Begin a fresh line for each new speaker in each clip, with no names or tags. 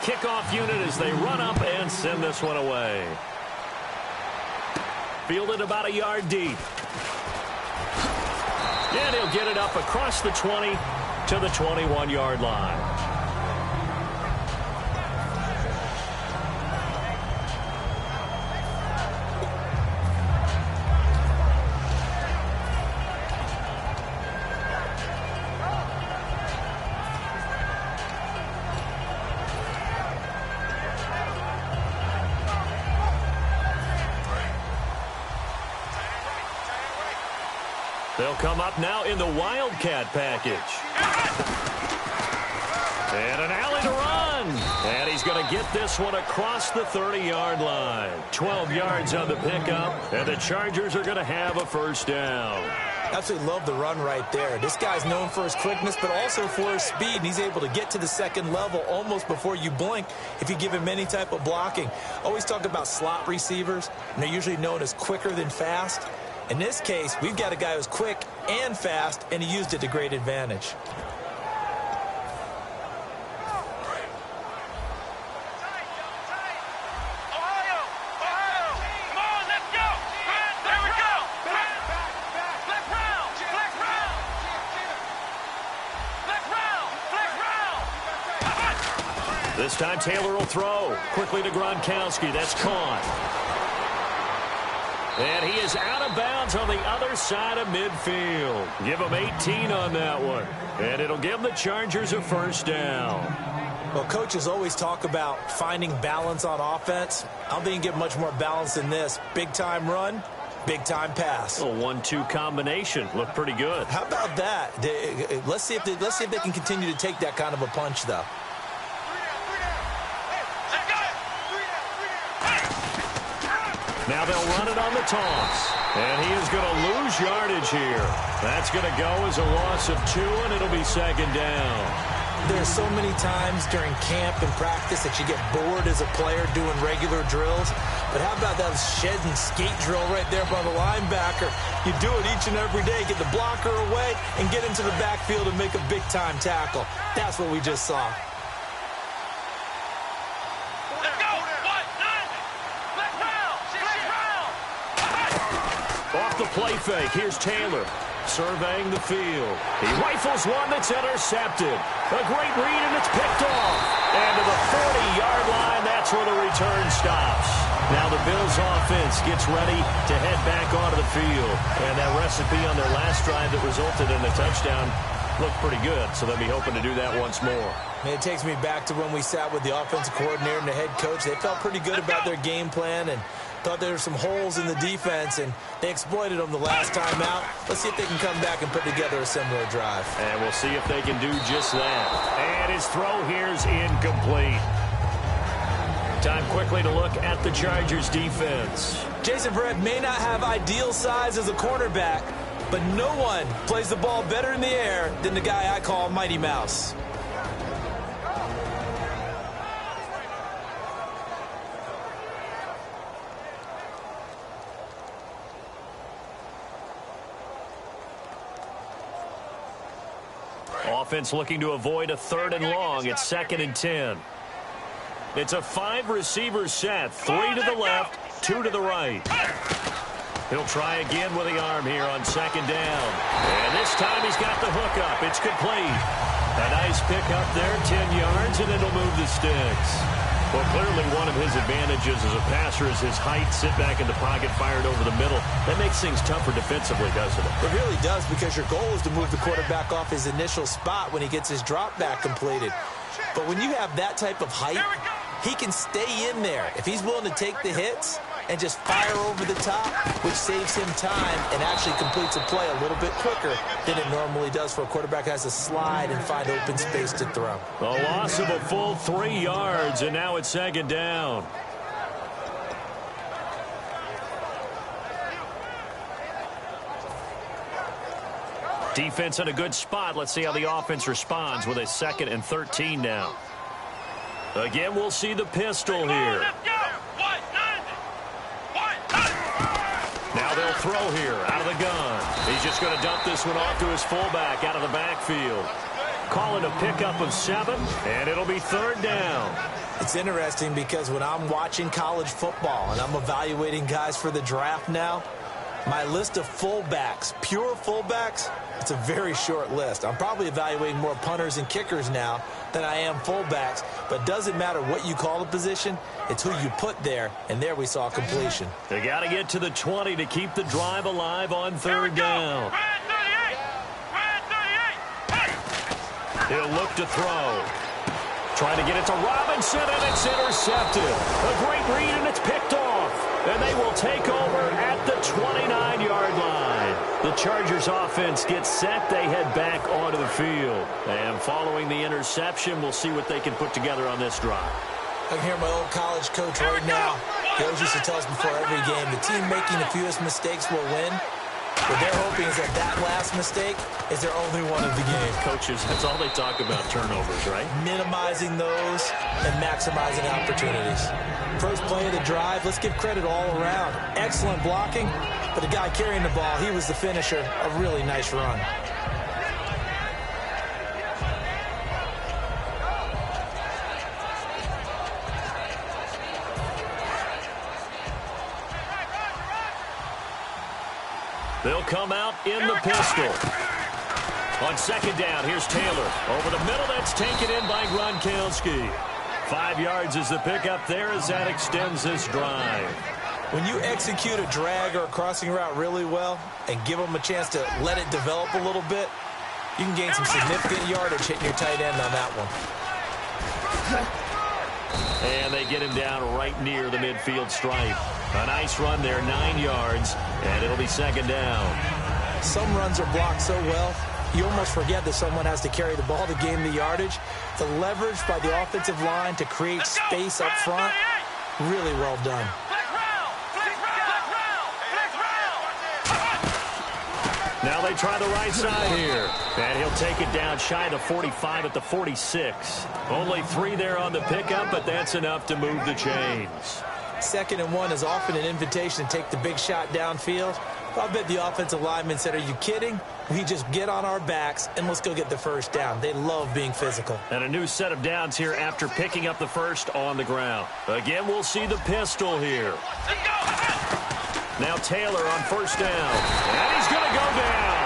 Kickoff unit as they run up and send this one away. Fielded about a yard deep. And he'll get it up across the 20 to the 21-yard line. They'll come up now in the Wildcat package. And an alley to run. And he's going to get this one across the 30-yard line. 12 yards on the pickup, and the Chargers are going to have a first down.
Absolutely love the run right there. This guy's known for his quickness, but also for his speed, and he's able to get to the second level almost before you blink if you give him any type of blocking. Always talk about slot receivers, and they're usually known as quicker than fast. In this case, we've got a guy who's quick and fast, and he used it to great advantage.
This time Taylor will throw. Quickly to Gronkowski. That's caught. And he is out of bounds on the other side of midfield. Give him 18 on that one. And it'll give the Chargers a first down.
Well, coaches always talk about finding balance on offense. I don't think you can get much more balance than this. Big-time run, big-time pass.
A 1-2 combination. Looked pretty good.
How about that? Let's see if they can continue to take that kind of a punch, though.
Now they'll run it on the toss. And he is going to lose yardage here. That's going to go as a loss of 2, and it'll be second down.
There's so many times during camp and practice that you get bored as a player doing regular drills. But how about that shed and skate drill right there by the linebacker? You do it each and every day. Get the blocker away and get into the backfield and make a big-time tackle. That's what we just saw.
Off the play fake, here's Taylor surveying the field. He rifles one that's intercepted. A great read, and it's picked off. And to the 40-yard line, that's where the return stops. Now the Bills offense gets ready to head back onto the field. And that recipe on their last drive that resulted in a touchdown looked pretty good, so they'll be hoping to do that once more.
And it takes me back to when we sat with the offensive coordinator and the head coach. They felt pretty good about their game plan and thought there were some holes in the defense, and they exploited them the last time out. Let's see if they can come back and put together a similar drive.
And we'll see if they can do just that. And his throw here's incomplete. Time quickly to look at the Chargers defense.
Jason Verrett may not have ideal size as a cornerback, but no one plays the ball better in the air than the guy I call Mighty Mouse.
Offense looking to avoid a 3rd and long. It's 2nd and 10. It's a 5-receiver set. 3 to the left, 2 to the right. He'll try again with the arm here on 2nd down. And this time he's got the hook up. It's complete. A nice pick up there, 10 yards, and it'll move the sticks. Well, clearly one of his advantages as a passer is his height. Sit back in the pocket, fired over the middle. That makes things tougher defensively, doesn't it?
It really does, because your goal is to move the quarterback off his initial spot when he gets his drop back completed. But when you have that type of height, he can stay in there. If he's willing to take the hits and just fire over the top, which saves him time and actually completes a play a little bit quicker than it normally does for a quarterback who has to slide and find open space to throw.
A loss of a full 3 yards, and now it's 2nd down. Defense in a good spot. Let's see how the offense responds with a 2nd and 13 now. Again, we'll see the pistol here. Now they'll throw here out of the gun. He's just going to dump this one off to his fullback out of the backfield. Call it a pickup of 7, and it'll be 3rd down.
It's interesting because when I'm watching college football and I'm evaluating guys for the draft now, my list of fullbacks, pure fullbacks, it's a very short list. I'm probably evaluating more punters and kickers now than I am fullbacks, but it doesn't matter what you call the position, it's who you put there, and there we saw completion.
They got to get to the 20 to keep the drive alive on third down. He'll look to throw. Trying to get it to Robinson, and it's intercepted. A great read, and it's picked off. And they will take over at the 29-yard line. The Chargers offense gets set. They head back onto the field. And following the interception, we'll see what they can put together on this drive.
I can hear my old college coach right now. He always used to tell us before every game, the team making the fewest mistakes will win. What they're hoping is that last mistake is their only one of the game.
Coaches, that's all they talk about, turnovers, right?
Minimizing those and maximizing opportunities. First play of the drive, let's give credit all around. Excellent blocking, but the guy carrying the ball, he was the finisher. A really nice run.
They'll come out in the pistol. On second down, here's Taylor. Over the middle, that's taken in by Gronkowski. 5 yards is the pickup there as that extends this drive.
When you execute a drag or a crossing route really well and give them a chance to let it develop a little bit, you can gain some significant yardage hitting your tight end on that one.
And they get him down right near the midfield stripe. A nice run there, 9 yards, and it'll be second down.
Some runs are blocked so well, you almost forget that someone has to carry the ball to gain the yardage. The leverage by the offensive line to create space up front, really well done.
Now they try the right side here. And he'll take it down shy of the 45 at the 46. Only 3 there on the pickup, but that's enough to move the chains.
2nd and 1 is often an invitation to take the big shot downfield. I bet the offensive lineman said, are you kidding? We just get on our backs and let's go get the first down. They love being physical.
And a new set of downs here after picking up the first on the ground. Again, we'll see the pistol here. Now Taylor on first down. And he's going to go down.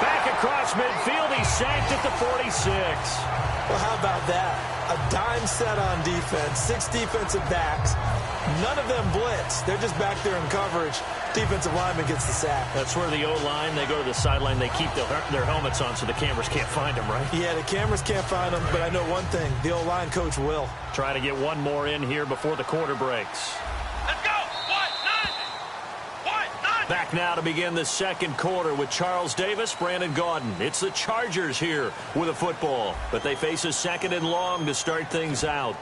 Back across midfield. He's sacked at the 46.
Well, how about that? A dime set on defense. 6 defensive backs. None of them blitz. They're just back there in coverage. Defensive lineman gets the sack.
That's where the O-line, they go to the sideline, they keep their helmets on so the cameras can't find them, right?
Yeah, the cameras can't find them, but I know one thing. The O-line coach will.
Try to get one more in here before the quarter breaks.
Let's go! What?
Back now to begin the second quarter with Charles Davis, Brandon Gaudin. It's the Chargers here with a football, but they face a 2nd and long to start things out.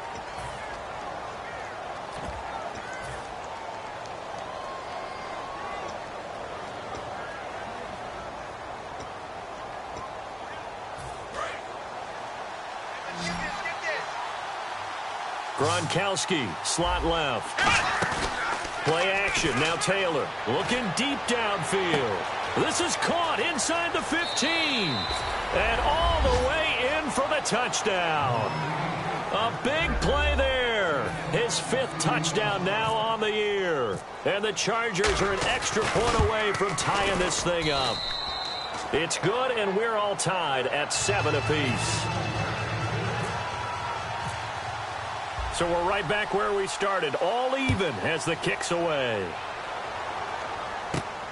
Gronkowski, slot left. Play action, now Taylor, looking deep downfield. This is caught inside the 15. And all the way in for the touchdown. A big play there. His 5th touchdown now on the year. And the Chargers are an extra point away from tying this thing up. It's good, and we're all tied at 7 apiece. So we're right back where we started, all even as the kick's away.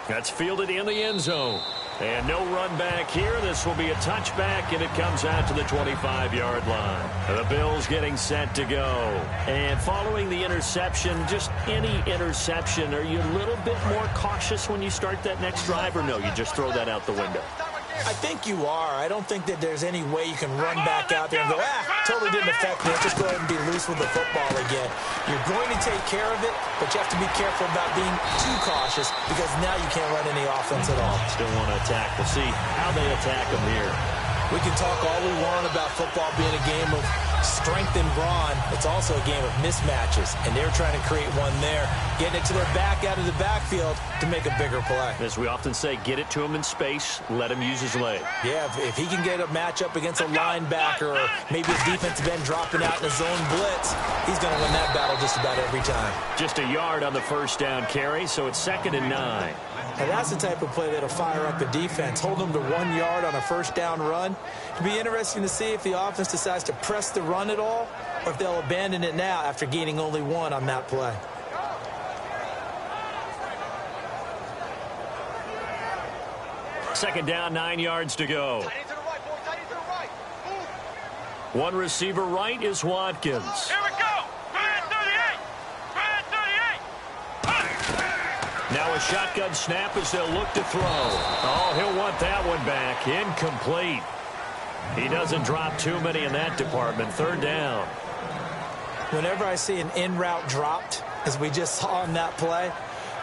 That's fielded in the end zone. And no run back here. This will be a touchback, and it comes out to the 25-yard line. The Bills getting set to go. And following the interception, just any interception, are you a little bit more cautious when you start that next drive, or no, you just throw that out the window?
I think you are. I don't think that there's any way you can run back out there and go, totally didn't affect me. Let's just go ahead and be loose with the football again. You're going to take care of it, but you have to be careful about being too cautious because now you can't run any offense at all.
Still want to attack. We'll see how they attack them here.
We can talk all we want about football being a game of strength and brawn. It's also a game of mismatches, and they're trying to create one there, getting it to their back out of the backfield to make a bigger play.
As we often say, get it to him in space, let him use his leg.
Yeah, if he can get a matchup against a linebacker or maybe his defensive end dropping out in a zone blitz, he's going to win that battle just about every time.
Just a yard on the first down carry, so it's 2nd and 9.
And that's the type of play that'll fire up a defense. Hold them to 1 yard on a first down run. It'll be interesting to see if the offense decides to press the run at all or if they'll abandon it now after gaining only 1 on that play.
Second down, 9 yards to go. One receiver right is Watkins.
Here we go.
Now a shotgun snap as they'll look to throw. Oh, he'll want that one back. Incomplete. He doesn't drop too many in that department. 3rd down.
Whenever I see an in route dropped, as we just saw on that play,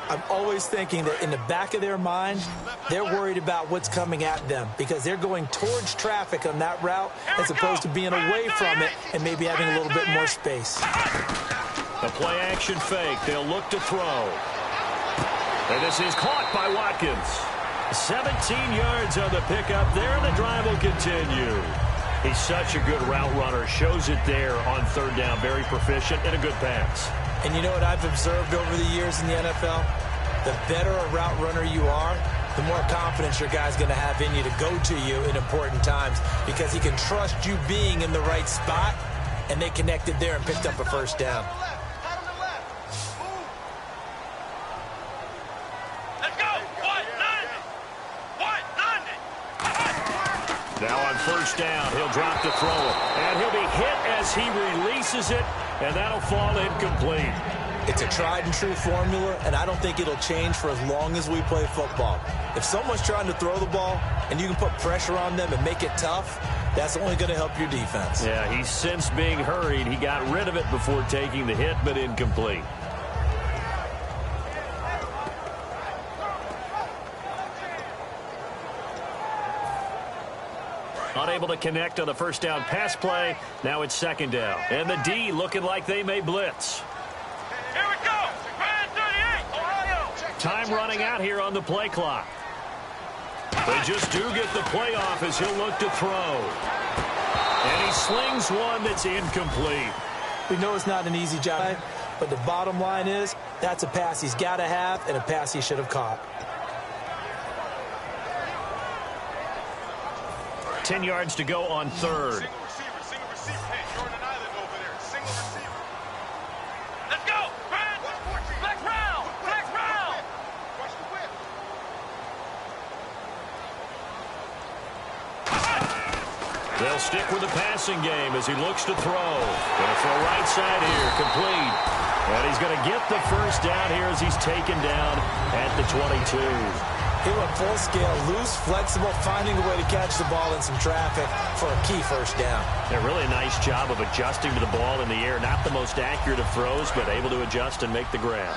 I'm always thinking that in the back of their mind, they're worried about what's coming at them because they're going towards traffic on that route as opposed to being away from it and maybe having a little bit more space.
The play action fake. They'll look to throw. And this is caught by Watkins. 17 yards on the pickup there, and the drive will continue. He's such a good route runner. Shows it there on 3rd down. Very proficient and a good pass.
And you know what I've observed over the years in the NFL? The better a route runner you are, the more confidence your guy's going to have in you to go to you in important times because he can trust you being in the right spot, and they connected there and picked up a first down.
Now on first down, he'll drop to throw it. And he'll be hit as he releases it, and that'll fall incomplete.
It's a tried-and-true formula, and I don't think it'll change for as long as we play football. If someone's trying to throw the ball and you can put pressure on them and make it tough, that's only going to help your defense.
Yeah, he's since being hurried. He got rid of it before taking the hit, but incomplete. Unable to connect on the first down pass play. Now it's 2nd down. And the D looking like they may blitz.
Here we go. 38. Ohio.
Time running out here on the play clock. They just do get the play off as he'll look to throw. And he slings one that's incomplete.
We know it's not an easy job, but the bottom line is that's a pass he's got to have and a pass he should have caught.
10 yards to go on 3rd.
Single receiver. Hey, you're on an island over there. Single receiver. Let's go. Flex round. Watch the whip.
They'll stick with the passing game as he looks to throw. Going to throw right side here, complete. And he's going to get the first down here as he's taken down at the 22.
He went full scale, loose, flexible, finding a way to catch the ball in some traffic for a key first down.
A really nice job of adjusting to the ball in the air. Not the most accurate of throws, but able to adjust and make the grab.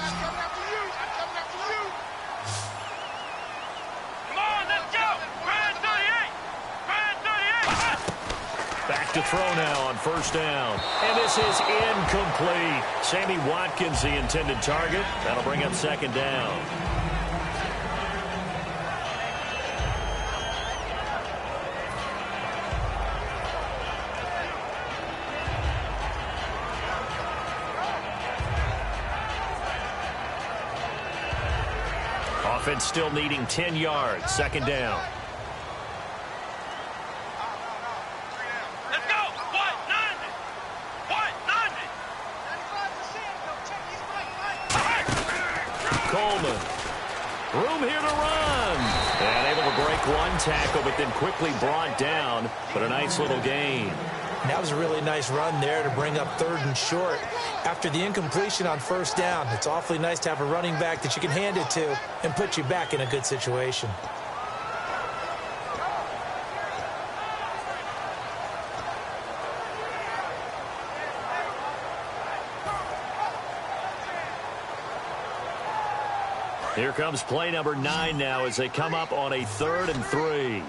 Come on, let's go. 38.
Back to throw now on first down. And this is incomplete. Sammy Watkins, the intended target. That'll bring up 2nd down. Offense still needing 10 yards. 2nd down.
Let's go. What? 90.
Coleman. Room here to run. And able to break one tackle, but then quickly brought down. But a nice little gain.
That was a really nice run there to bring up 3rd and short. After the incompletion on first down, it's awfully nice to have a running back that you can hand it to and put you back in a good situation.
Here comes play number 9 now as they come up on a 3rd and 3.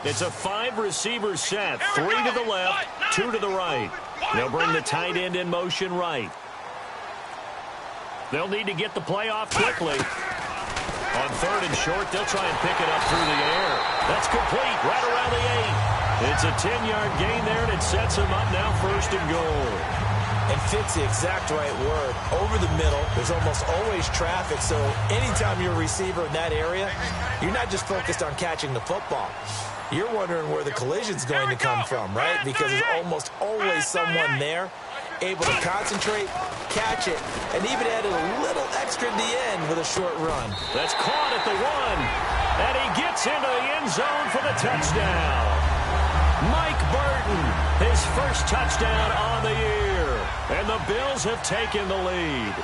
It's a 5-receiver set, 3 to the left, 2 to the right. They'll bring the tight end in motion right. They'll need to get the play off quickly. On 3rd and short, they'll try and pick it up through the air. That's complete, right around the 8. It's a 10-yard gain there, and it sets them up now 1st and goal.
And fits the exact right word. Over the middle, there's almost always traffic, so anytime you're a receiver in that area, you're not just focused on catching the football. You're wondering where the collision's going to come from, right? Because there's almost always someone there able to concentrate, catch it, and even added a little extra at the end with a short run.
That's caught at the 1, and he gets into the end zone for the touchdown. Mike Burton, his first touchdown on the year, and the Bills have taken the lead.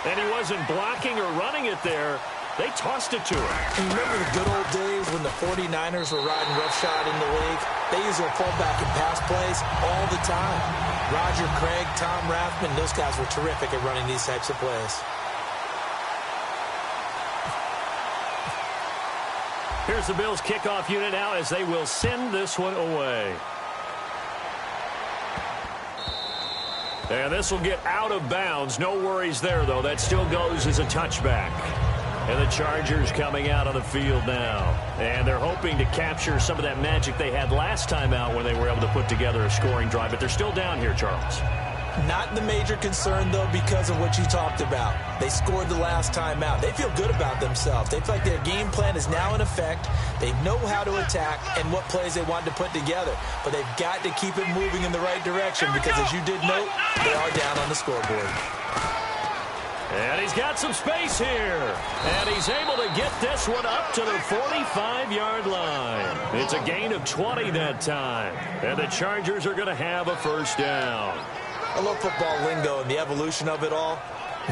And he wasn't blocking or running it there. They tossed it to him.
You remember the good old days when the 49ers were riding roughshod in the league? They used their fullback in pass plays all the time. Roger Craig, Tom Rathman, those guys were terrific at running these types of plays.
Here's the Bills kickoff unit now as they will send this one away. And this will get out of bounds. No worries there, though. That still goes as a touchback. And the Chargers coming out on the field now. And they're hoping to capture some of that magic they had last time out when they were able to put together a scoring drive. But they're still down here, Charles.
Not the major concern, though, because of what you talked about. They scored the last time out. They feel good about themselves. They feel like their game plan is now in effect. They know how to attack and what plays they want to put together. But they've got to keep it moving in the right direction because, as you did note, they are down on the scoreboard.
And he's got some space here. And he's able to get this one up to the 45-yard line. It's a gain of 20 that time. And the Chargers are going to have a first down.
I love football lingo and the evolution of it all.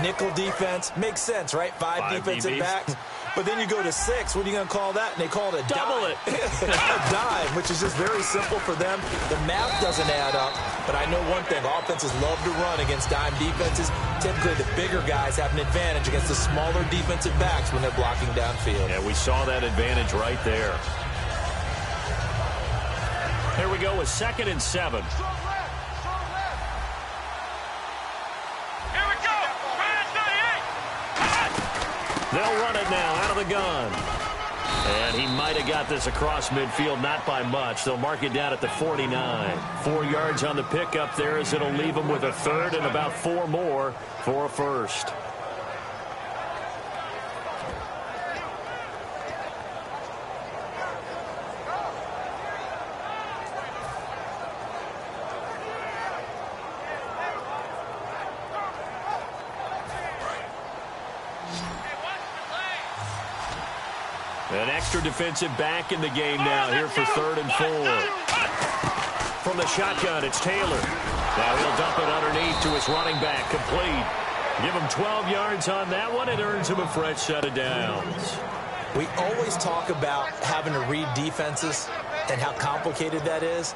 Nickel defense makes sense, right? Five defensive backs. But then you go to 6. What are you going to call that? And they call it a
double
dime. A dime, which is just very simple for them. The math doesn't add up. But I know one thing. Offenses love to run against dime defenses. Typically, the bigger guys have an advantage against the smaller defensive backs when they're blocking downfield.
Yeah, we saw that advantage right there. Here we go with 2nd and 7. They'll run it now out of the gun. And he might have got this across midfield, not by much. They'll mark it down at the 49. 4 yards on the pickup there as it'll leave them with a 3rd and about 4 more for a first. An extra defensive back in the game now here for 3rd and 4. From the shotgun, it's Taylor. Now he'll dump it underneath to his running back, complete. Give him 12 yards on that one. It earns him a fresh set of downs.
We always talk about having to read defenses and how complicated that is.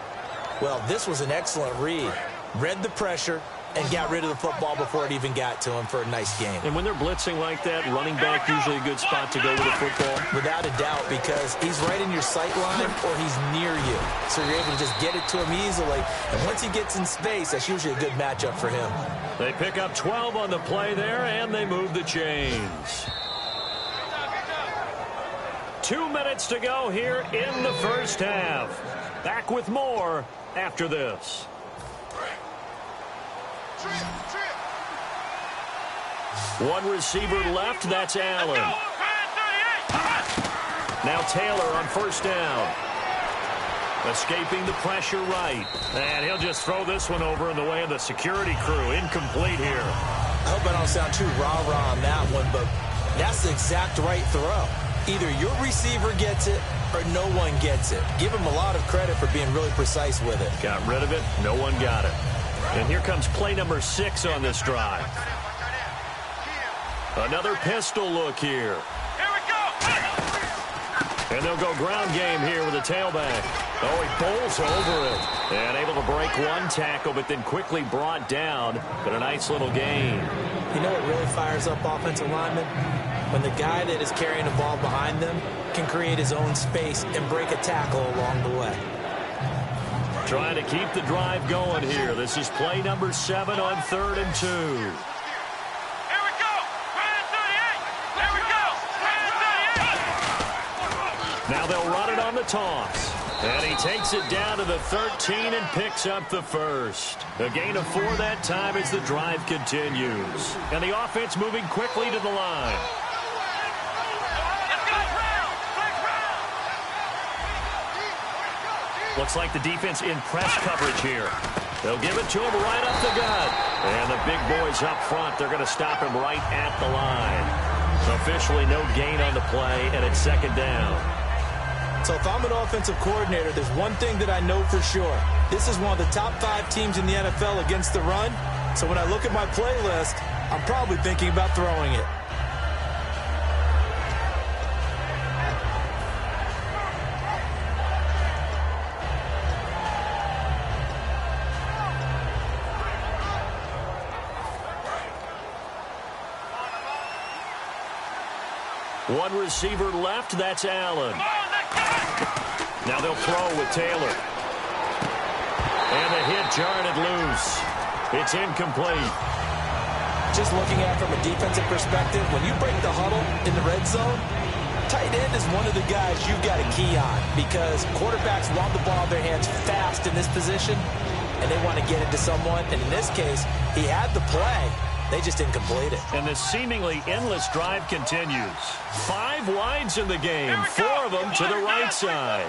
Well, this was an excellent read. Read the pressure and got rid of the football before it even got to him for a nice game.
And when they're blitzing like that, running back usually a good spot to go with the football?
Without a doubt, because he's right in your sight line or he's near you. So you're able to just get it to him easily. And once he gets in space, that's usually a good matchup for him.
They pick up 12 on the play there, and they move the chains. 2 minutes to go here in the first half. Back with more after this. One receiver left, that's Allen. Now Taylor on first down. Escaping the pressure right. And he'll just throw this one over in the way of the security crew. Incomplete here.
I hope I don't sound too rah-rah on that one, but that's the exact right throw. Either your receiver gets it or no one gets it. Give him a lot of credit for being really precise with it.
Got rid of it. No one got it. And here comes play number 6 on this drive. Another pistol look here.
Here we go.
And they'll go ground game here with a tailback. Oh, he bowls over it. And able to break one tackle, but then quickly brought down. But a nice little gain.
You know what really fires up offensive linemen? When the guy that is carrying the ball behind them can create his own space and break a tackle along the way.
Trying to keep the drive going here. This is play number 7 on 3rd and 2.
Here we go. Right at 38. Here we go. Right at 38.
Now they'll run it on the toss. And he takes it down to the 13 and picks up the first. A gain of 4 that time as the drive continues. And the offense moving quickly to the line. Looks like the defense in press coverage here. They'll give it to him right up the gut. And the big boys up front, they're going to stop him right at the line. Officially no gain on the play, and it's 2nd down.
So if I'm an offensive coordinator, there's one thing that I know for sure. This is one of the top 5 teams in the NFL against the run. So when I look at my playlist, I'm probably thinking about throwing it.
One receiver left, that's Allen. Now they'll throw with Taylor. And the hit jarred it loose. It's incomplete.
Just looking at it from a defensive perspective, when you break the huddle in the red zone, tight end is one of the guys you've got to key on because quarterbacks want the ball in their hands fast in this position, and they want to get it to someone. And in this case, he had the play. They just didn't complete it.
And this seemingly endless drive continues. 5 wides in the game, 4 of them to the right side.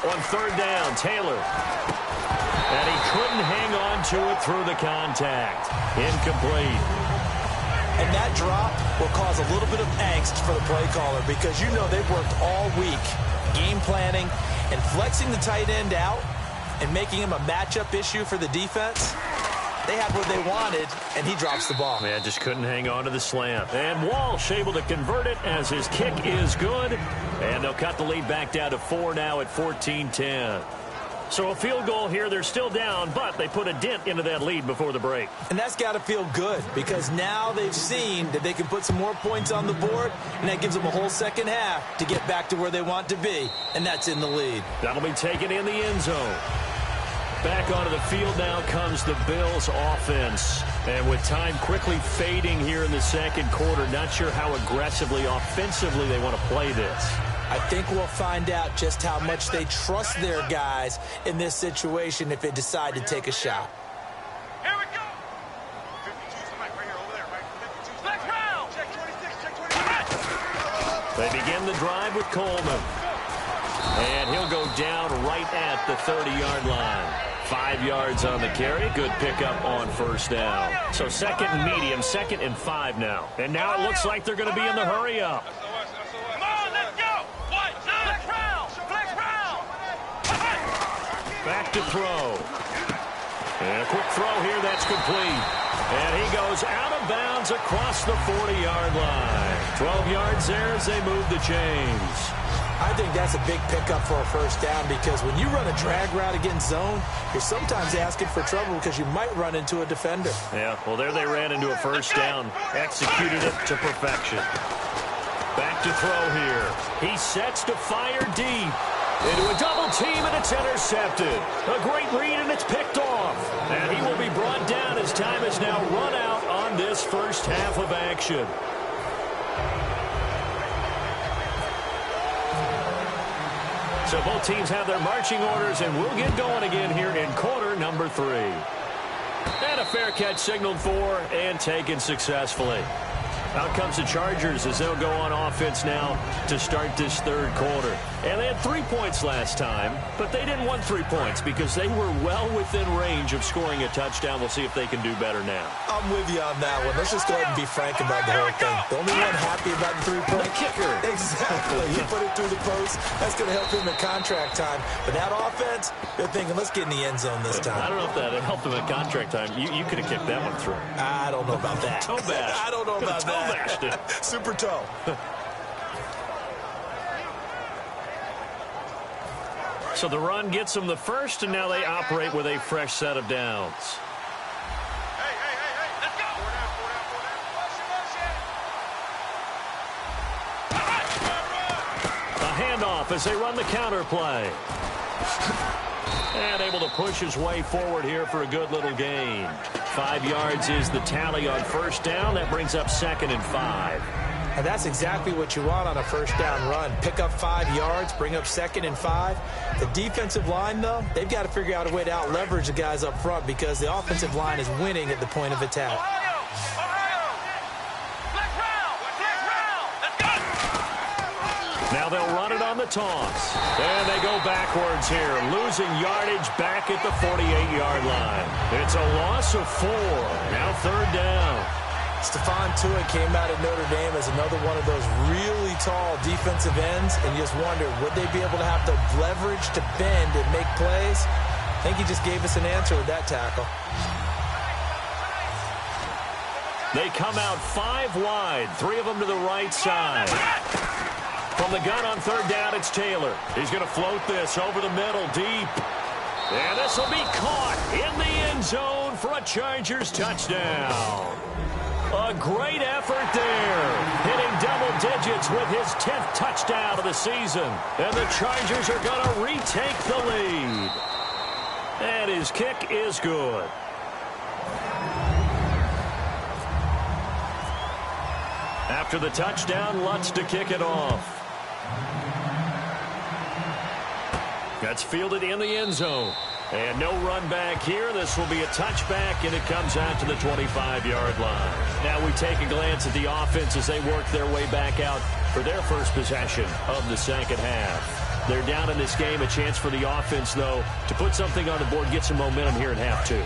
On 3rd down, Taylor. And he couldn't hang on to it through the contact. Incomplete.
And that drop will cause a little bit of angst for the play caller because you know they've worked all week game planning and flexing the tight end out and making him a matchup issue for the defense. They had what they wanted, and he drops the ball.
Man, just couldn't hang on to the slant. And Walsh able to convert it as his kick is good. And they'll cut the lead back down to 4 now at 14-10. So a field goal here. They're still down, but they put a dent into that lead before the break.
And that's got to feel good because now they've seen that they can put some more points on the board, and that gives them a whole second half to get back to where they want to be, and that's in the lead.
That'll be taken in the end zone. Back onto the field now comes the Bills offense. And with time quickly fading here in the 2nd quarter, not sure how aggressively, offensively they want to play this.
I think we'll find out just how much they trust their guys in this situation if they decide to take a shot.
Here we go. 52's the mic right here, over there, right? 52's next round. Check 26, check 26.
They begin the drive with Coleman. And he'll go down right at the 30-yard line. 5 yards on the carry. Good pickup on 1st down. So 2nd and medium, 2nd and 5 now. And now it looks like they're going to be in the hurry up.
Come on, let's go. Flex round. Flex round.
Back to throw. And a quick throw here, that's complete. And he goes out of bounds across the 40-yard line. 12 yards there as they move the chains.
I think that's a big pickup for a 1st down because when you run a drag route against zone, you're sometimes asking for trouble because you might run into a defender.
Yeah, well, there they ran into a 1st down. Executed it to perfection. Back to throw here. He sets to fire deep. Into a double team, and it's intercepted. A great read, and it's picked off. And he will be brought down as time is now run out on this 1st half of action. So both teams have their marching orders, and we'll get going again here in quarter number 3. And a fair catch signaled for and taken successfully. Out comes the Chargers as they'll go on offense now to start this 3rd quarter. And they had 3 points last time, but they didn't want 3 points because they were well within range of scoring a touchdown. We'll see if they can do better now.
I'm with you on that one. Let's just go ahead and be frank about the whole thing. The only one happy about the 3-point
kicker.
Exactly. He put it through the post. That's going to help him in contract time. But that offense, they're thinking, let's get in the end zone this time.
I don't know if that helped him in contract time. You could have kicked that one through.
I don't know about that.
Toe bash.
I don't know about that.
Bashed it.
Super toe.
So the run gets them the first, and now they operate with a fresh set of downs.
Hey, let's go. 4 down. Motion.
A handoff as they run the counter play. And able to push his way forward here for a good little gain. 5 yards is the tally on first down. That brings up 2nd and 5.
And that's exactly what you want on a first down run. Pick up 5 yards, bring up 2nd and 5. The defensive line, though, they've got to figure out a way to out-leverage the guys up front because the offensive line is winning at the point of attack.
Now they'll run it on the toss. And they go backwards here, losing yardage back at the 48-yard line. It's a loss of 4. Now 3rd down.
Stephon Tuitt came out of Notre Dame as another one of those really tall defensive ends, and you just wonder, would they be able to have the leverage to bend and make plays? I think he just gave us an answer with that tackle.
They come out 5 wide, 3 of them to the right side. From the gun on 3rd down, it's Taylor. He's going to float this over the middle, deep. And this will be caught in the end zone for a Chargers touchdown. A great effort there, hitting double digits with his 10th touchdown of the season. And the Chargers are going to retake the lead. And his kick is good. After the touchdown, Lutz to kick it off. That's fielded in the end zone. And no run back here. This will be a touchback, and it comes out to the 25-yard line. Now we take a glance at the offense as they work their way back out for their first possession of the second half. They're down in this game. A chance for the offense, though, to put something on the board, get some momentum here in half 2.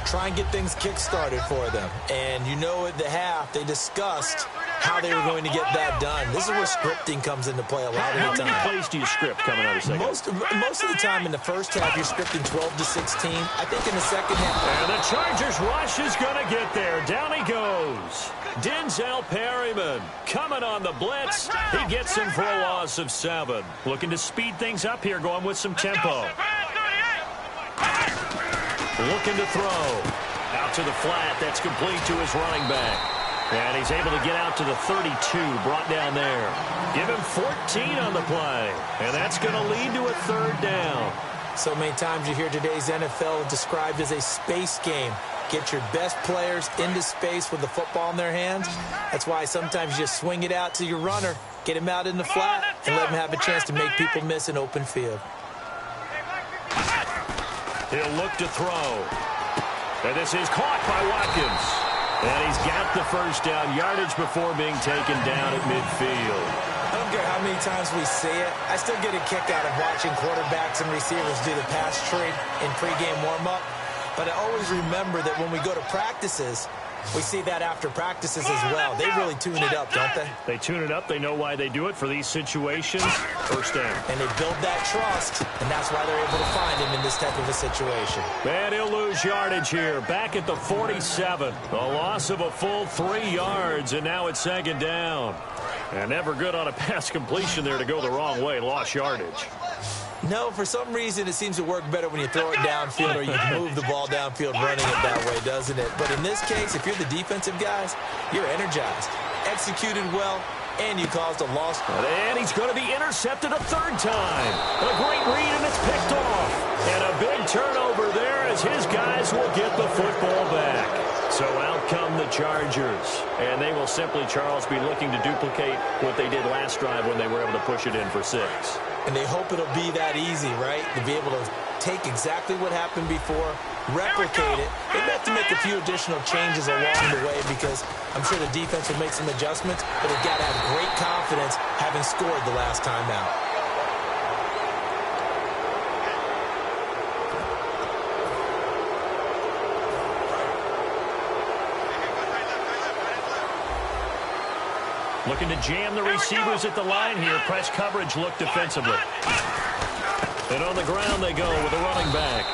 Try and get things kick-started for them. And you know at the half, they discussed how they were going to get that done. This is where scripting comes into play a lot of the time.
How many plays do you script coming out of the second?
Most of the time in the first half, you're scripting 12 to 16. I think in the second half.
And the Chargers rush is going to get there. Down he goes. Denzel Perryman coming on the blitz. He gets him for a loss of 7. Looking to speed things up here, going with some tempo. Looking to throw. Out to the flat. That's complete to his running back. And he's able to get out to the 32, brought down there. Give him 14 on the play. And that's going to lead to a 3rd down.
So many times you hear today's NFL described as a space game. Get your best players into space with the football in their hands. That's why sometimes you just swing it out to your runner, get him out in the flat, and let him have a chance to make people miss an open field.
He'll look to throw. And this is caught by Watkins. And he's got the first down, yardage before being taken down at midfield.
I don't care how many times we see it. I still get a kick out of watching quarterbacks and receivers do the pass tree in pregame warm-up. But I always remember that when we go to practices, we see that after practices as well. They really tune it up, don't they?
They tune it up. They know why they do it for these situations. First down.
And they build that trust, and that's why they're able to find him in this type of a situation.
And he'll lose yardage here. Back at the 47. A loss of a full 3 yards, and now it's 2nd down. And never good on a pass completion there to go the wrong way. Lost yardage.
No, for some reason it seems to work better when you throw it downfield or you move the ball downfield running it that way, doesn't it? But in this case, if you're the defensive guys, you're energized, executed well, and you caused a loss.
And he's going to be intercepted a 3rd time. A great read, and it's picked off. And a big turnover there as his guys will get the football back. So out come the Chargers. And they will simply, Charles, be looking to duplicate what they did last drive when they were able to push it in for 6.
And they hope it'll be that easy, right? To be able to take exactly what happened before, replicate it. They have to make a few additional changes along the way because I'm sure the defense will make some adjustments, but they've got to have great confidence having scored the last time out.
Looking to jam the receivers at the line here. Press coverage look defensively. And on the ground they go with the running back.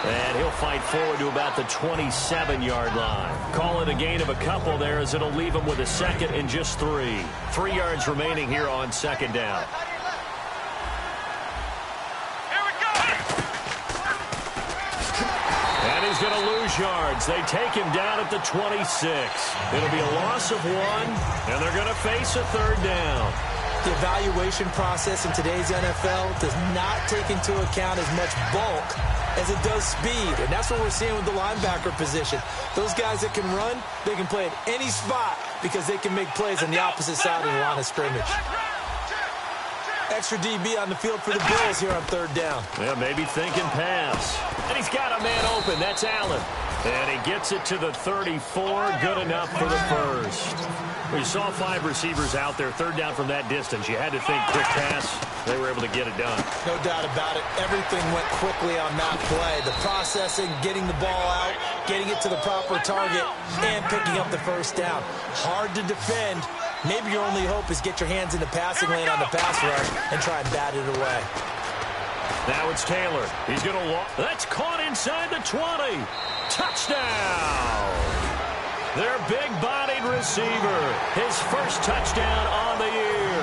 And he'll fight forward to about the 27-yard line. Call it a gain of a couple there as it'll leave him with a 2nd and just 3. 3 yards remaining here on 2nd down. He's going to lose yards. They take him down at the 26. It'll be a loss of 1, and they're going to face a 3rd down.
The evaluation process in today's NFL does not take into account as much bulk as it does speed. And that's what we're seeing with the linebacker position. Those guys that can run, they can play at any spot because they can make plays on the opposite side of the line of scrimmage. Extra DB on the field for the Bills here on third down.
Yeah, maybe thinking pass. And he's got a man open. That's Allen. And he gets it to the 34. Good enough for the first. We saw 5 receivers out there. Third down from that distance. You had to think quick pass. They were able to get it done.
No doubt about it. Everything went quickly on that play. The processing, getting the ball out, getting it to the proper target, and picking up the first down. Hard to defend. Maybe your only hope is get your hands in the passing lane on the pass rush and try and bat it away.
Now it's Taylor. He's going to walk. That's caught inside the 20. Touchdown! Their big-bodied receiver. His first touchdown on the year.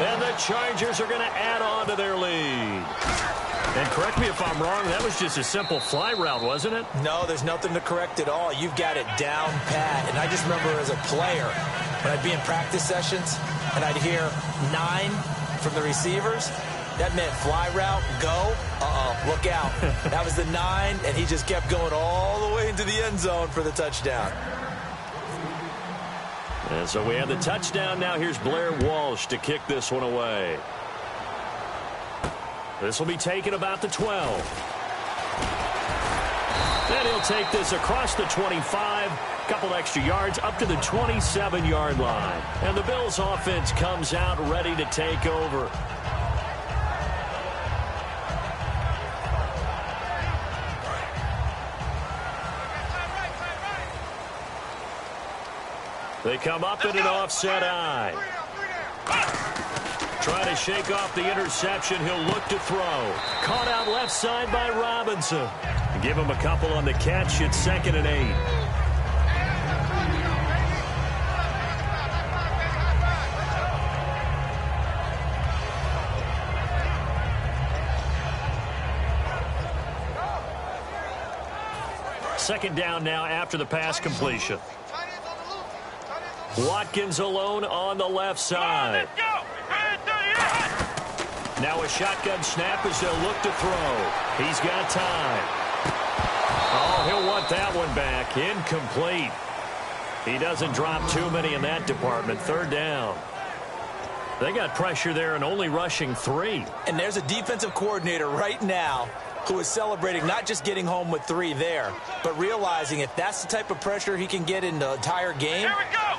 And the Chargers are going to add on to their lead. And correct me if I'm wrong, that was just a simple fly route, wasn't it?
No, there's nothing to correct at all. You've got it down pat. And I just remember as a player, when I'd be in practice sessions and I'd hear 9 from the receivers, that meant fly route, go, look out. That was the 9, and he just kept going all the way into the end zone for the touchdown.
And so we have the touchdown. Now here's Blair Walsh to kick this one away. This will be taken about the 12. Then he'll take this across the 25. Couple extra yards up to the 27-yard line. And the Bills offense comes out ready to take over. They come up in an offset eye. Trying to shake off the interception. He'll look to throw. Caught out left side by Robinson. Give him a couple on the catch. It's 2nd and 8. Second down now after the pass completion. Watkins alone on the left side. Now a shotgun snap as they'll look to throw. He's got time. Oh, he'll want that one back. Incomplete. He doesn't drop too many in that department. Third down. They got pressure there and only rushing 3.
And there's a defensive coordinator right now who is celebrating not just getting home with 3 there, but realizing if that's the type of pressure he can get in the entire game,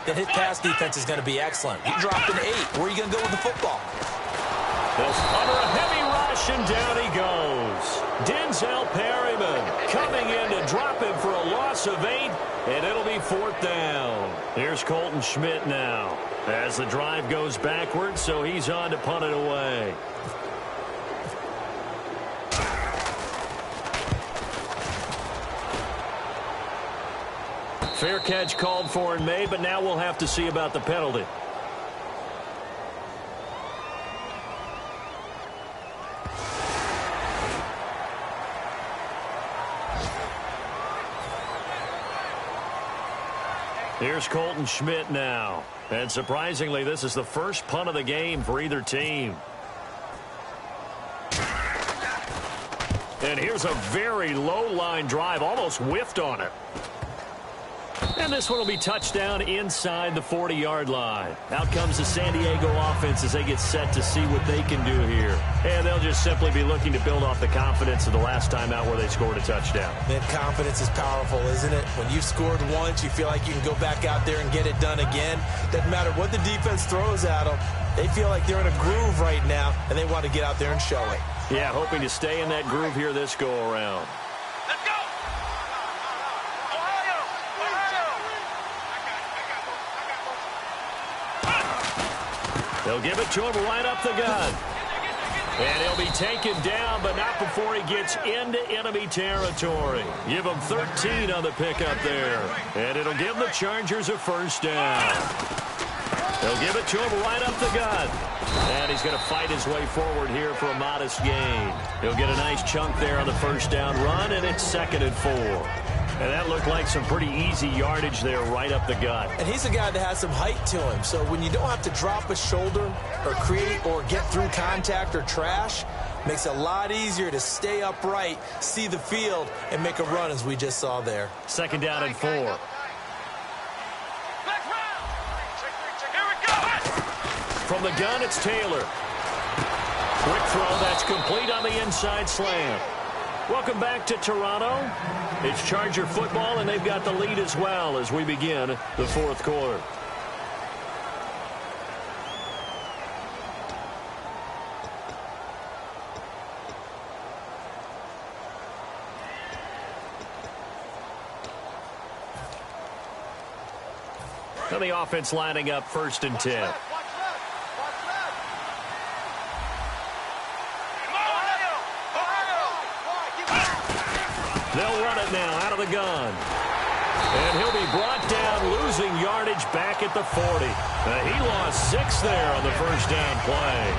then his pass defense is going to be excellent. He dropped an 8. Where are you going to go with the football?
They'll under a heavy rush, and down he goes. Denzel Perryman coming in to drop him for a loss of 8, and it'll be 4th down. Here's Colton Schmidt now as the drive goes backwards, so he's on to punt it away. Fair catch called for and made, but now we'll have to see about the penalty. Here's Colton Schmidt now. And surprisingly, this is the first punt of the game for either team. And here's a very low-line drive, almost whiffed on it. And this one will be touchdown inside the 40-yard line. Out comes the San Diego offense as they get set to see what they can do here. And they'll just simply be looking to build off the confidence of the last time out where they scored a touchdown.
Man, confidence is powerful, isn't it? When you've scored once, you feel like you can go back out there and get it done again. Doesn't matter what the defense throws at them. They feel like they're in a groove right now, and they want to get out there and show it.
Yeah, hoping to stay in that groove here this go-around.
Let's go!
They'll give it to him right up the gun. And he'll be taken down, but not before he gets into enemy territory. Give him 13 on the pickup there. And it'll give the Chargers a first down. They'll give it to him right up the gut. And he's going to fight his way forward here for a modest gain. He'll get a nice chunk there on the first down run, and it's 2nd and 4. And that looked like some pretty easy yardage there right up the gut.
And he's a guy that has some height to him. So when you don't have to drop a shoulder or create or get through contact or trash, makes it a lot easier to stay upright, see the field, and make a run as we just saw there.
2nd down and 4. From the gun, it's Taylor. Quick throw, that's complete on the inside slant. Welcome back to Toronto. It's Charger football, and they've got the lead as well as we begin the 4th quarter. Now the offense lining up 1st and 10. They'll run it now out of the gun. And he'll be brought down, losing yardage back at the 40. He lost 6 there on the 1st down play.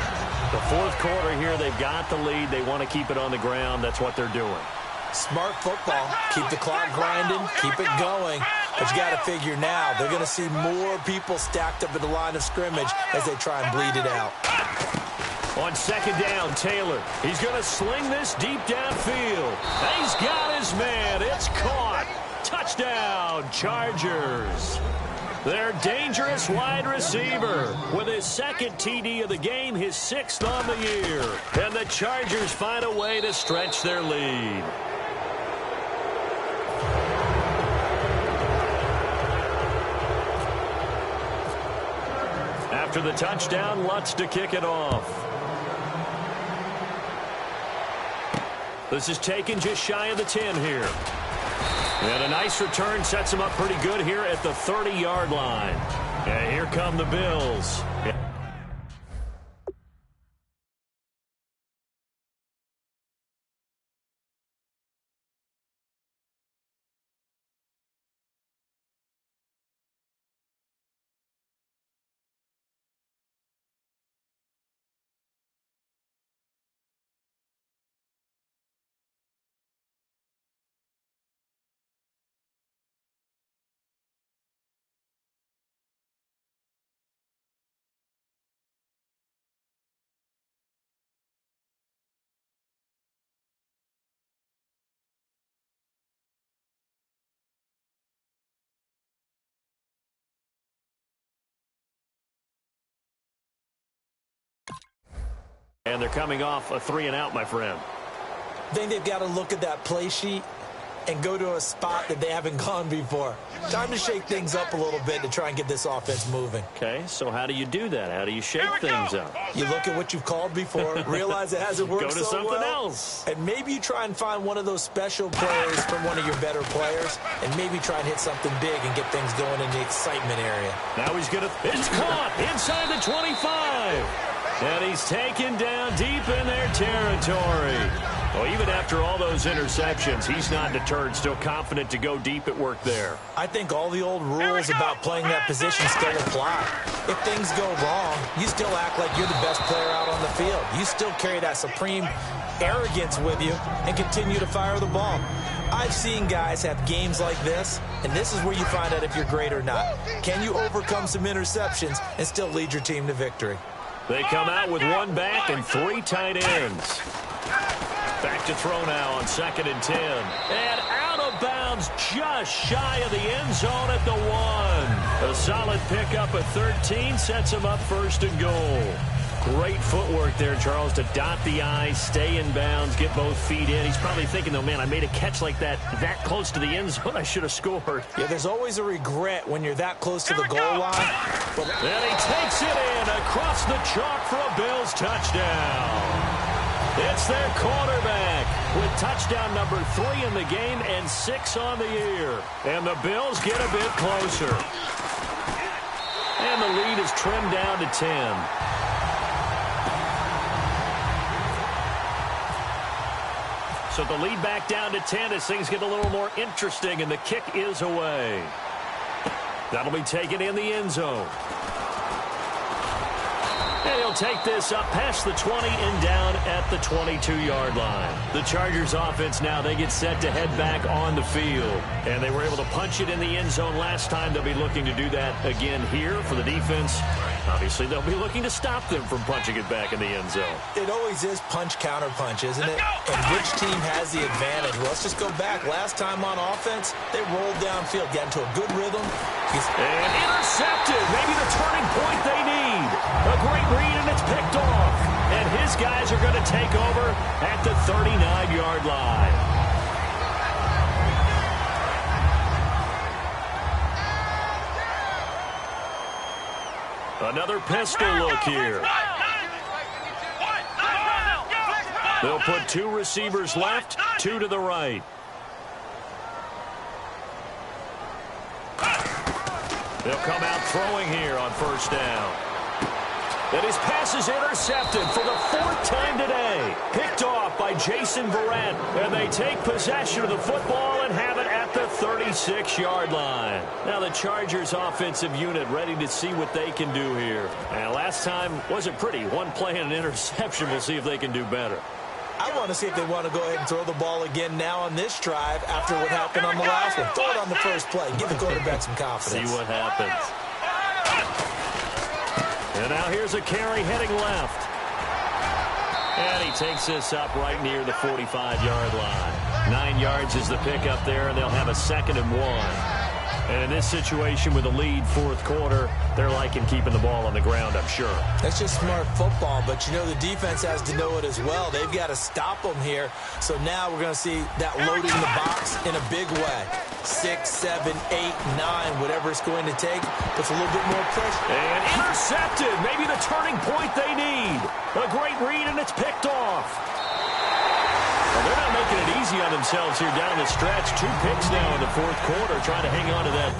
The 4th quarter here, they've got the lead. They want to keep it on the ground. That's what they're doing.
Smart football. Keep the clock grinding. Keep it going. But you got to figure now, they're going to see more people stacked up at the line of scrimmage as they try and bleed it out.
On 2nd down, Taylor. He's going to sling this deep downfield. He's got his man. It's caught. Touchdown, Chargers. Their dangerous wide receiver with his 2nd TD of the game, his 6th on the year. And the Chargers find a way to stretch their lead. After the touchdown, Lutz to kick it off. This is taken just shy of the 10 here. And a nice return sets him up pretty good here at the 30-yard line. And here come the Bills. And they're coming off a 3-and-out, my friend.
I think they've got to look at that play sheet and go to a spot that they haven't gone before. Time to shake things up a little bit to try and get this offense moving.
Okay, so how do you do that? How do you shake things up?
You look at what you've called before, realize it hasn't worked
Go to
so
something
well,
else.
and maybe you try and find one of those special plays from one of your better players, and maybe try and hit something big and get things going in the excitement area.
Now he's going to... It's caught inside the 25. And he's taken down deep in their territory. Well, even after all those interceptions, he's not deterred, still confident to go deep at work there.
I think all the old rules about playing that position still apply. If things go wrong, you still act like you're the best player out on the field. You still carry that supreme arrogance with you and continue to fire the ball. I've seen guys have games like this, and this is where you find out if you're great or not. Can you overcome some interceptions and still lead your team to victory?
They come out with 1 back and 3 tight ends. Back to throw now on 2nd and 10. And out of bounds just shy of the end zone at the 1. A solid pickup at 13 sets him up 1st and goal. Great footwork there, Charles, to dot the I's, stay in bounds, get both feet in. He's probably thinking, though, man, I made a catch like that close to the end zone. I should have scored.
Yeah, there's always a regret when you're that close to the goal line.
But and he takes it in across the chalk for a Bills touchdown. It's their quarterback with touchdown number 3 in the game and 6 on the year. And the Bills get a bit closer. And the lead is trimmed down to 10. So the lead back down to 10 as things get a little more interesting, and the kick is away. That'll be taken in the end zone. And he'll take this up past the 20 and down at the 22-yard line. The Chargers offense now, they get set to head back on the field. And they were able to punch it in the end zone last time. They'll be looking to do that again here for the defense. Obviously, they'll be looking to stop them from punching it back in the end zone.
It always is punch-counter-punch, isn't it? And which team has the advantage? Well, let's just go back. Last time on offense, they rolled downfield, got into a good rhythm.
And intercepted. Maybe the turning point they need. A great read, and it's picked off. And his guys are going to take over at the 39-yard line. Another pistol look here. They'll put 2 receivers left, 2 to the right. They'll come out throwing here on first down. And his pass is intercepted for the 4th time today. Picked off by Jason Verrett. And they take possession of the football and have it at the 36-yard line. Now the Chargers offensive unit ready to see what they can do here. And last time wasn't pretty. 1 play and an interception. We'll see if they can do better.
I want to see if they want to go ahead and throw the ball again now on this drive after what happened on the last one. Throw it on the first play. Give the quarterback some confidence.
See what happens. And now here's a carry heading left. And he takes this up right near the 45-yard line. 9 yards is the pickup there, and they'll have a 2nd and 1. And in this situation with a lead 4th quarter, they're liking keeping the ball on the ground, I'm sure.
That's just smart football, but you know the defense has to know it as well. They've got to stop them here. So now we're going to see that loading the box in a big way. 6, 7, 8, 9, whatever it's going to take, puts a little bit more pressure.
And intercepted. Maybe the turning point they need. A great read, and it's picked off. Well, they're not making it easy on themselves here down the stretch. 2 picks now in the 4th quarter, trying to hang on to that.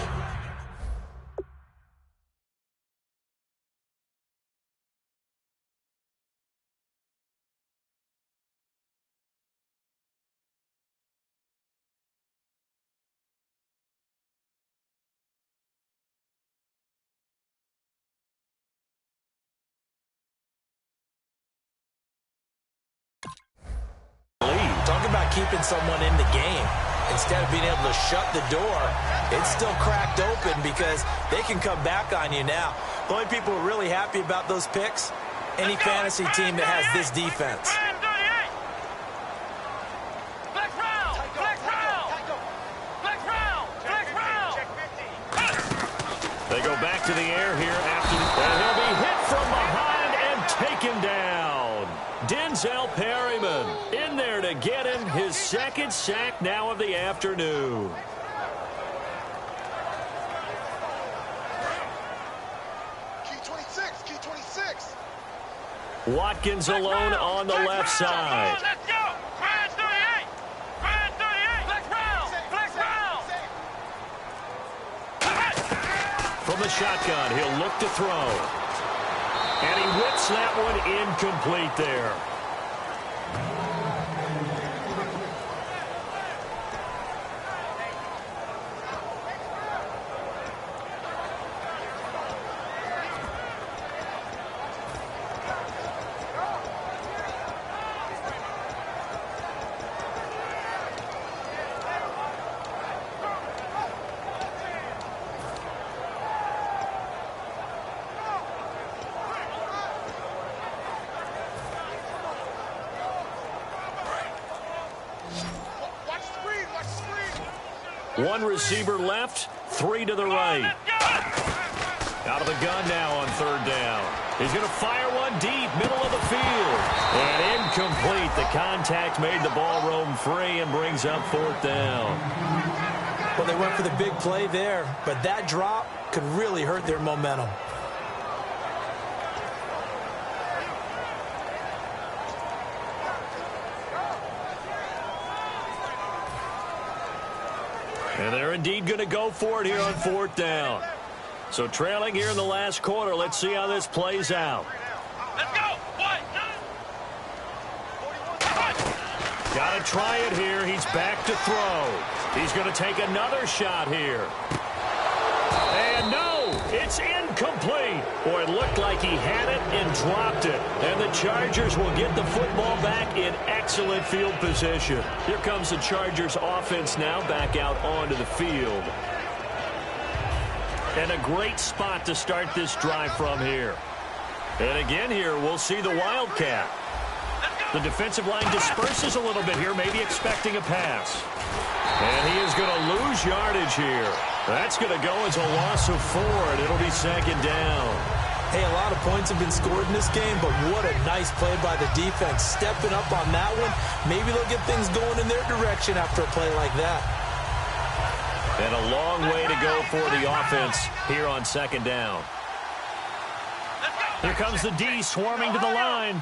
Talk about keeping someone in the game. Instead of being able to shut the door, it's still cracked open because they can come back on you now. The only people who are really happy about those picks, any fantasy team that has this defense.
They go back to the air here after, and he'll be hit from behind and taken down. Denzel Perryman in there to get him his 2nd sack now of the afternoon.
Key 26, key 26.
Watkins alone on the left side.
Let's go. Brand 38. Brand 38. Flex round. Flex round.
From the shotgun, he'll look to throw. And he whips that one incomplete there. One receiver left, 3 to the right. Out of the gun now on 3rd down. He's going to fire one deep, middle of the field. And incomplete. The contact made the ball roam free and brings up 4th down.
Well, they went for the big play there, but that drop could really hurt their momentum.
And they're indeed going to go for it here on 4th down. So trailing here in the last quarter. Let's see how this plays out.
Let's go.
Got to try it here. He's back to throw. He's going to take another shot here. And no, It's incomplete. Boy, it looked like he had it and dropped it. And the Chargers will get the football back in excellent field position. Here comes the Chargers offense now back out onto the field. And a great spot to start this drive from here. And again here, we'll see the Wildcat. The defensive line disperses a little bit here, maybe expecting a pass. And he is going to lose yardage here. That's going to go as a loss of 4, and it'll be second down.
Hey, a lot of points have been scored in this game, but what a nice play by the defense. Stepping up on that one, maybe they'll get things going in their direction after a play like that.
And a long way to go for the offense here on second down. Here comes the D swarming to the line.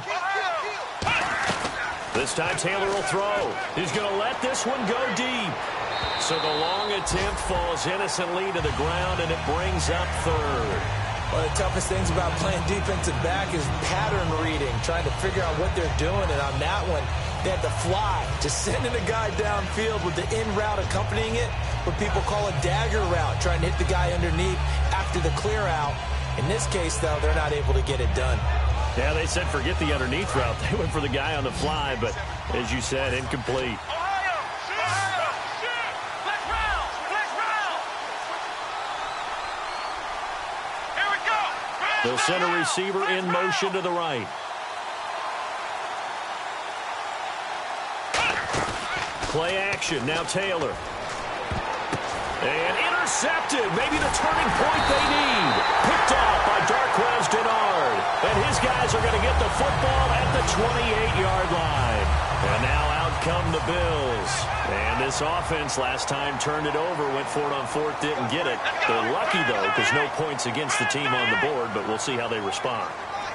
This time Taylor will throw. He's going to let this one go deep. So the long attempt falls innocently to the ground, and it brings up third.
One of the toughest things about playing defensive back is pattern reading, trying to figure out what they're doing. And on that one, they had to fly, just sending a guy downfield with the in route accompanying it, what people call a dagger route, trying to hit the guy underneath after the clear out. In this case, though, they're not able to get it done.
Yeah, they said forget the underneath route. They went for the guy on the fly, but as you said, incomplete. They'll send a receiver in motion to the right. Play action. Now Taylor. And intercepted. Maybe the turning point they need. Picked off by Darquez Denard. And his guys are going to get the football at the 28-yard line. And now out come the Bills. And this offense last time turned it over, went for it on fourth, didn't get it. They're lucky, though, because no points against the team on the board, but we'll see how they respond.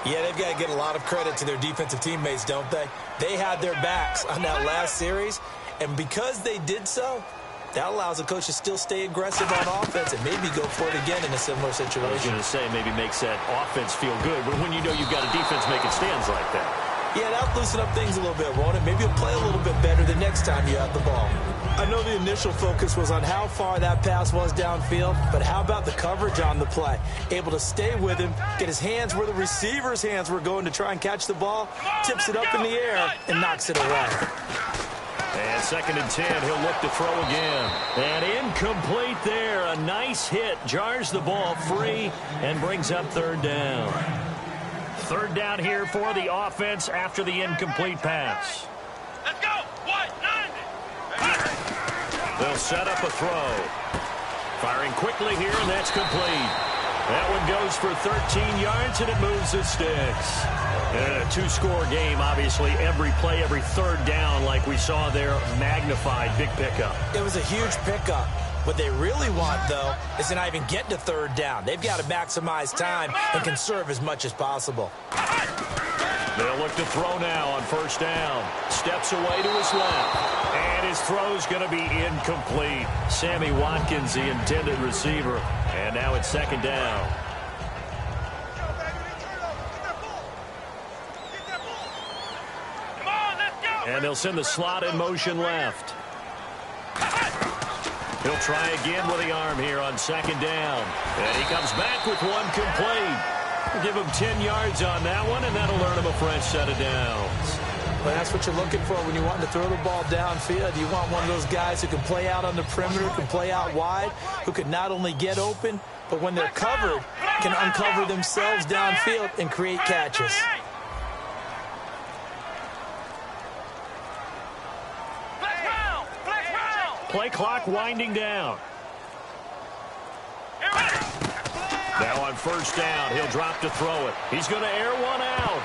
Yeah, they've got to get a lot of credit to their defensive teammates, don't they? They had their backs on that last series, and because they did so, that allows the coach to still stay aggressive on offense and maybe go for it again in a similar situation.
I was going to say maybe makes that offense feel good, but when you know you've got a defense making stands like that.
Yeah, that'll loosen up things a little bit, won't it? Maybe you'll play a little bit better the next time you have the ball. I know the initial focus was on how far that pass was downfield, but how about the coverage on the play? Able to stay with him, get his hands where the receiver's hands were going to try and catch the ball, tips it up in the air, and knocks it away.
And 2nd and 10, he'll look to throw again. And incomplete there. A nice hit. Jars the ball free and brings up 3rd down. 3rd down here for the offense after the incomplete pass.
Let's go. 190.
They'll set up a throw. Firing quickly here, and that's complete. That one goes for 13 yards, and it moves the sticks. And a 2-score game, obviously. Every play, every 3rd down, like we saw there, magnified. Big pickup.
It was a huge pickup. What they really want, though, is to not even get to 3rd down. They've got to maximize time and conserve as much as possible.
They'll look to throw now on 1st down. Steps away to his left. And his throw's going to be incomplete. Sammy Watkins, the intended receiver. And now it's 2nd down. And they'll send the slot in motion left. He'll try again with the arm here on 2nd down. And he comes back with one complete. We'll give him 10 yards on that one, and that'll earn him a fresh set of downs.
Well, that's what you're looking for when you want to throw the ball downfield. You want one of those guys who can play out on the perimeter, can play out wide, who can not only get open, but when they're covered, can uncover themselves downfield and create catches.
Play clock winding down. Now on 1st down, he'll drop to throw it. He's going to air one out.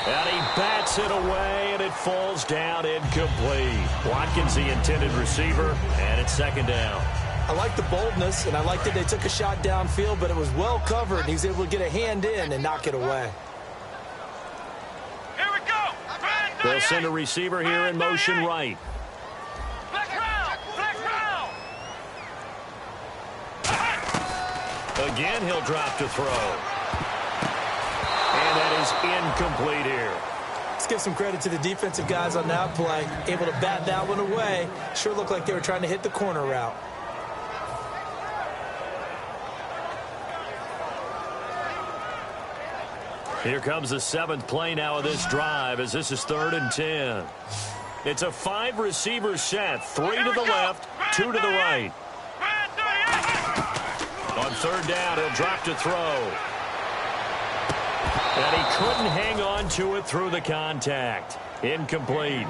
And he bats it away, and it falls down incomplete. Watkins, the intended receiver, and it's 2nd down.
I like the boldness, and I like that they took a shot downfield, but it was well covered, and he's able to get a hand in and knock it away.
Here we go.
They'll send a receiver here in motion right. Again, he'll drop to throw. And that is incomplete here.
Let's give some credit to the defensive guys on that play. Able to bat that one away. Sure looked like they were trying to hit the corner route.
Here comes the 7th play now of this drive as this is 3rd and 10. It's a 5-receiver set, 3 to the left, 2 to the right. On 3rd down, he'll drop to throw. And he couldn't hang on to it through the contact. Incomplete.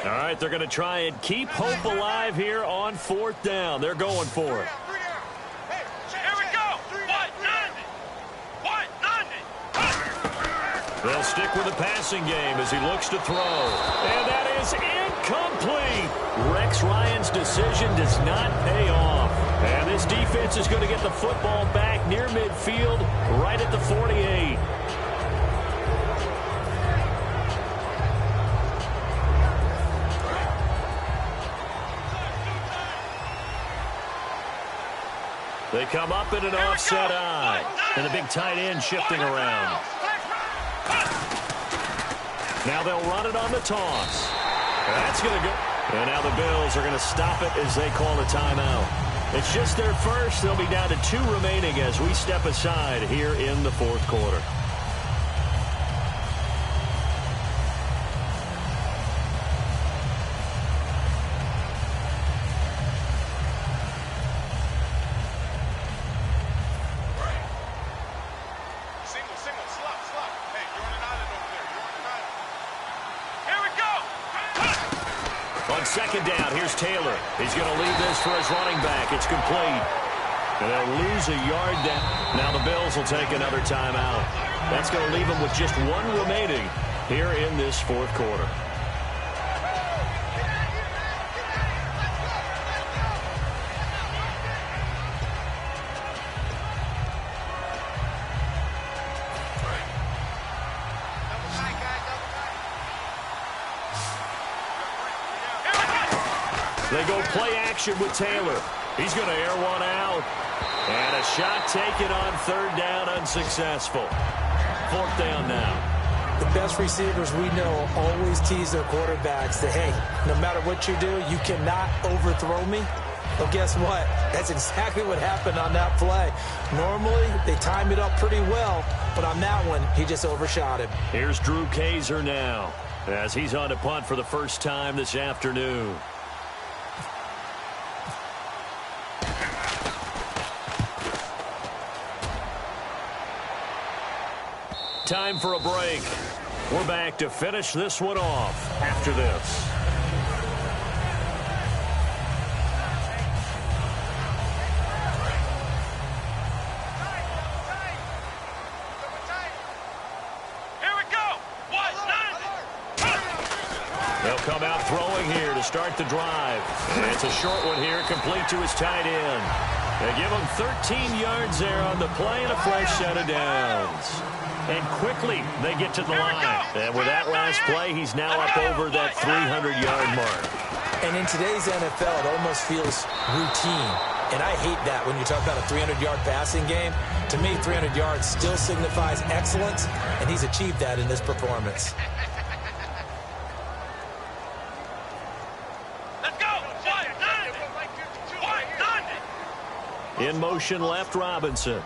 All right, they're going to try and keep hope alive here on 4th down. They're going for it.
Here we go.
They'll stick with the passing game as he looks to throw. And that is incomplete. Rex Ryan's decision does not pay off. And this defense is going to get the football back near midfield, right at the 48. They come up in an offset eye. And the big tight end shifting around. Now they'll run it on the toss. That's going to go. And now the Bills are going to stop it as they call a timeout. It's just their first. They'll be down to 2 remaining as we step aside here in the 4th quarter. On 2nd down, here's Taylor. He's going to leave this for his running back. It's complete. And they'll lose a yard down. Now the Bills will take another timeout. That's going to leave them with just 1 remaining here in this 4th quarter. They go play action with Taylor. He's going to air one out. And a shot taken on 3rd down, unsuccessful. 4th down now.
The best receivers we know always tease their quarterbacks that, hey, no matter what you do, you cannot overthrow me. Well, guess what? That's exactly what happened on that play. Normally, they time it up pretty well, but on that one, he just overshot him.
Here's Drew Kaiser now as he's on to punt for the first time this afternoon. Time for a break. We're back to finish this one off after this.
Here we go.
They'll come out throwing here to start the drive. And it's a short one here, complete to his tight end. They give him 13 yards there on the play and a fresh set of downs. And quickly, they get to the line. And with that last play, he's now up over that 300-yard mark.
And in today's NFL, it almost feels routine. And I hate that when you talk about a 300-yard passing game. To me, 300 yards still signifies excellence, and he's achieved that in this performance.
Let's go.
In motion left, Robinson.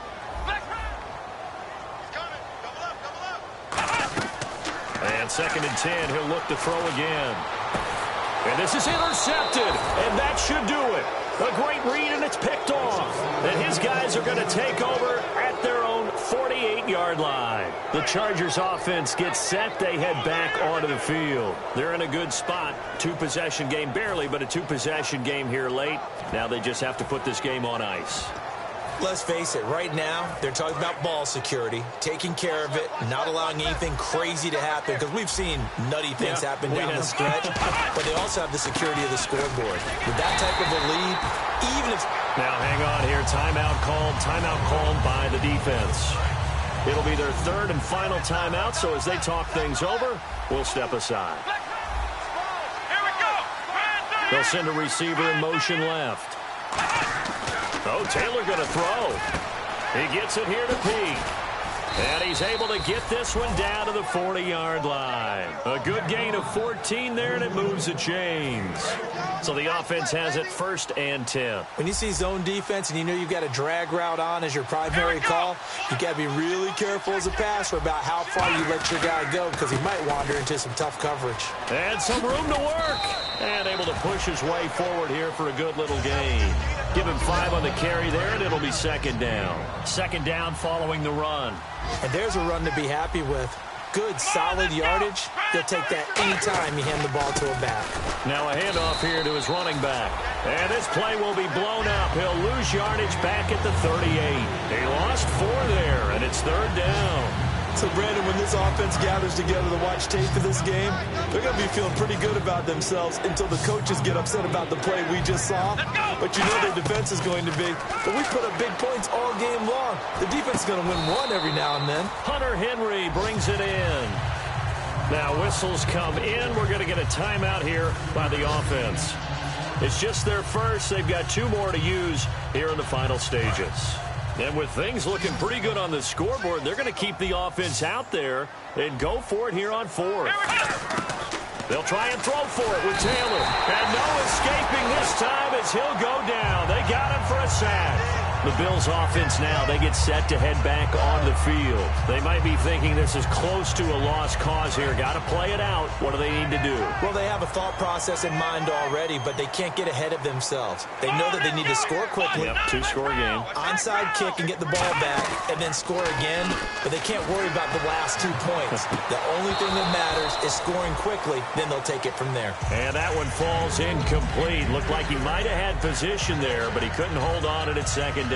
And 2nd and 10, he'll look to throw again. And this is intercepted, and that should do it. A great read, and it's picked off. And his guys are going to take over at their own 48-yard line. The Chargers offense gets set. They head back onto the field. They're in a good spot. 2-possession game, barely, but a 2-possession game here late. Now they just have to put this game on ice.
Let's face it, right now, they're talking about ball security, taking care of it, not allowing anything crazy to happen, because we've seen nutty things happen down the stretch, but they also have the security of the scoreboard. With that type of a lead, even if...
Now hang on here, timeout called by the defense. It'll be their 3rd and final timeout, so as they talk things over, we'll step aside.
Here we go.
They'll send a receiver in motion left. Oh, Taylor going to throw. He gets it here to Peake. And he's able to get this one down to the 40-yard line. A good gain of 14 there, and it moves the chains. So the offense has it 1st and 10.
When you see zone defense and you know you've got a drag route on as your primary call, you got to be really careful as a passer about how far you let your guy go because he might wander into some tough coverage.
And some room to work. And able to push his way forward here for a good little gain. Give him 5 on the carry there, and it'll be 2nd down. 2nd down following the run.
And there's a run to be happy with. Good, solid yardage. He'll take that anytime you hand the ball to a back.
Now a handoff here to his running back. And this play will be blown up. He'll lose yardage back at the 38. He lost 4 there, and it's 3rd down.
So, Brandon, when this offense gathers together to watch tape for this game, they're going to be feeling pretty good about themselves until the coaches get upset about the play we just saw. But you know their defense is going to be. But we put up big points all game long. The defense is going to win one every now and then.
Hunter Henry brings it in. Now whistles come in. We're going to get a timeout here by the offense. It's just their first. They've got 2 more to use here in the final stages. And with things looking pretty good on the scoreboard, they're going to keep the offense out there and go for it here on 4th. They'll try and throw for it with Taylor. And no escaping this time as he'll go down. They got him for a sack. The Bills offense now, they get set to head back on the field. They might be thinking this is close to a lost cause here. Got to play it out. What do they need to do?
Well, they have a thought process in mind already, but they can't get ahead of themselves. They know that they need to score quickly.
Yep, 2-score game.
Onside kick and get the ball back and then score again, but they can't worry about the last 2 points. The only thing that matters is scoring quickly, then they'll take it from there.
And that one falls incomplete. Looked like he might have had position there, but he couldn't hold on it at 2nd down.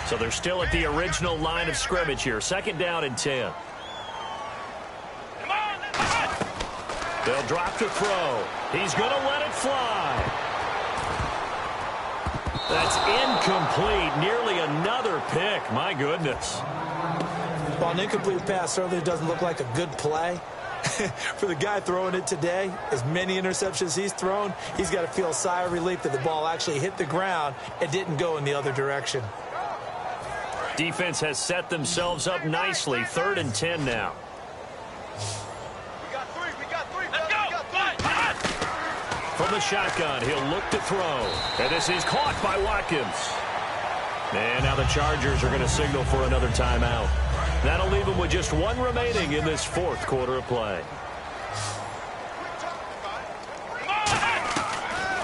So they're still at the original line of scrimmage here. 2nd down and 10. They'll drop to throw. He's going to let it fly. That's incomplete. Nearly another pick. My goodness.
Well, an incomplete pass certainly doesn't look like a good play. For the guy throwing it today, as many interceptions he's thrown, he's got to feel a sigh of relief that the ball actually hit the ground and didn't go in the other direction.
Defense has set themselves up nicely. 3rd and 10 now.
We got 3. Let's go.
From the shotgun, he'll look to throw. And this is caught by Watkins. And now the Chargers are going to signal for another timeout. That'll leave them with just 1 remaining in this 4th quarter of play.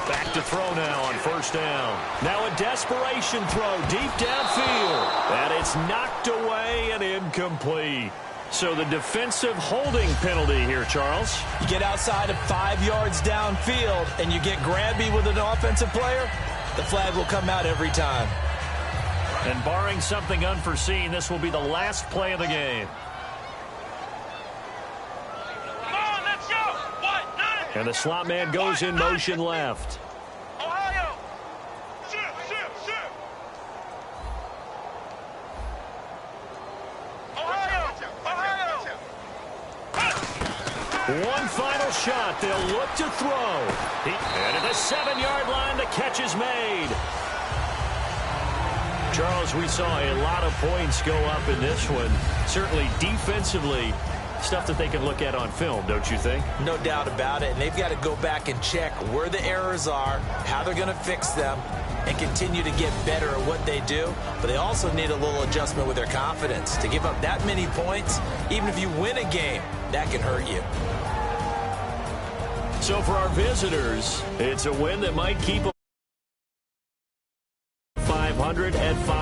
Back to throw now on 1st down. Now a desperation throw deep downfield. And it's knocked away and incomplete. So the defensive holding penalty here, Charles.
You get outside of 5 yards downfield and you get grabby with an offensive player, the flag will come out every time.
And barring something unforeseen, this will be the last play of the game.
Come on, let's go. 1, 9.
And the slot man goes in motion left.
Ohio. Shoot. Ohio.
One final shot. They'll look to throw. And at the 7-yard line, the catch is made. Charles, we saw a lot of points go up in this one. Certainly defensively, stuff that they can look at on film, don't you think?
No doubt about it. And they've got to go back and check where the errors are, how they're going to fix them, and continue to get better at what they do. But they also need a little adjustment with their confidence. To give up that many points, even if you win a game, that can hurt you.
So for our visitors, it's a win that might keep them 500 at 5.